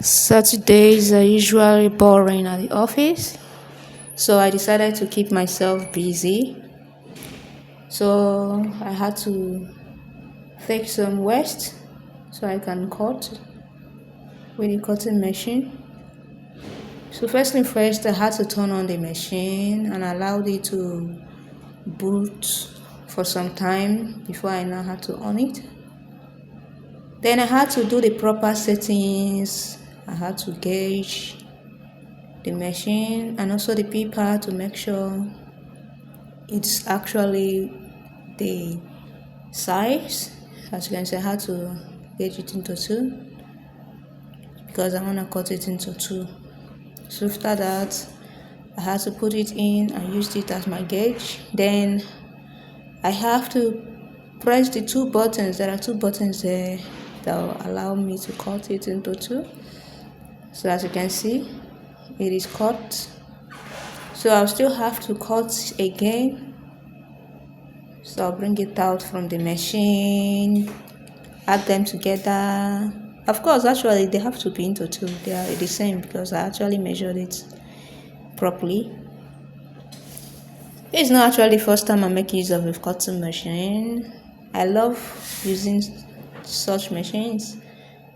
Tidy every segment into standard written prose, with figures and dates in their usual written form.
Saturdays are usually boring at the office, so I decided to keep myself busy. So I had to take some waste so I can cut with the cutting machine. So first thing first, I had to turn on the machine and allowed it to boot for some time before I now had to on it. Then I had to do the proper settings. I had to gauge the machine and also the paper to make sure it's actually the size. As you can see, I had to gauge it into 2 because I want to cut it into 2. So after that, I had to put it in. I used it as my gauge. Then I have to press the 2 buttons. There are 2 buttons there that will allow me to cut it into 2. So as you can see, it is cut. So I'll still have to cut again. So I'll bring it out from the machine, add them together. Of course, actually they have to be into 2. They are the same because I actually measured it properly. It's not actually the first time I make use of a cutting machine. I love using such machines.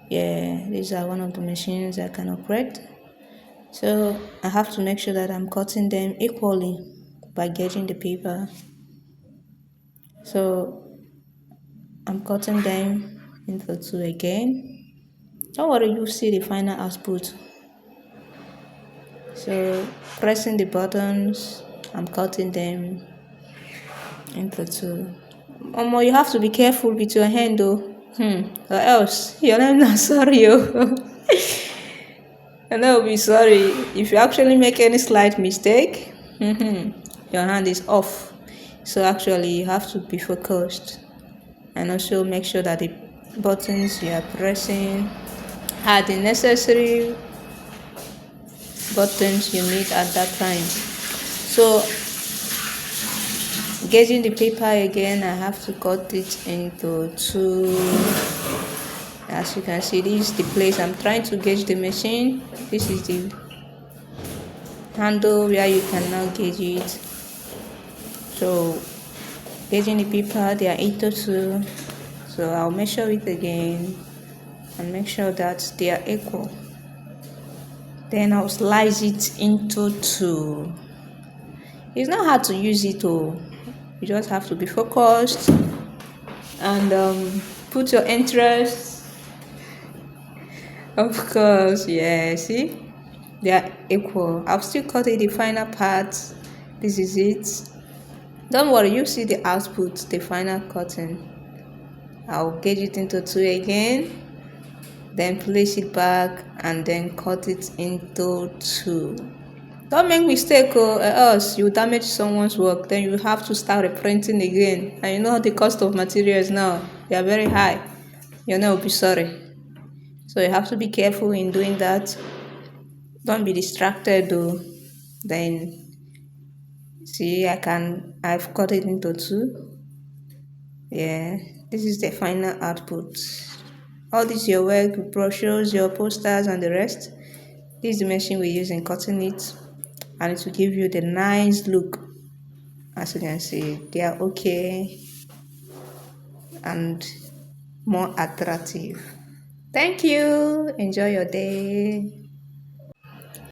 Yeah, these are one of the machines I can operate. So I have to make sure that I'm cutting them equally by gauging the paper. So I'm cutting them into 2 again. Don't worry, you see the final output. So pressing the buttons, I'm cutting them into 2. You have to be careful with your hand though. Or else your name not sorry. And I'll be sorry if you actually make any slight mistake. Your hand is off. So actually you have to be focused and also make sure that the buttons you are pressing are the necessary buttons you need at that time. So gauging the paper again, I have to cut it into 2. As you can see, this is the place I'm trying to gauge the machine. This is the handle where you can now gauge it. So gauging the paper, they are 8 to 2. So I'll measure it again and make sure that they are equal. Then I'll slice it into 2. It's not hard to use it though. You just have to be focused and put your interest. Of course, yeah, see? They are equal. I've still cut the final part. This is it. Don't worry, you see the output, the final cutting. I'll gauge it into 2 again. Then place it back and then cut it into 2. Don't make mistake or else you damage someone's work. Then you have to start reprinting again. And you know the cost of materials now, they are very high. Your name will be sorry. So you have to be careful in doing that. Don't be distracted though. Then see, I've cut it into 2. Yeah, this is the final output. All this your work, brochures, your posters and the rest. This is the machine we use in cutting it, and it will give you the nice look. As you can see, they are okay and more attractive. Thank you. Enjoy your day.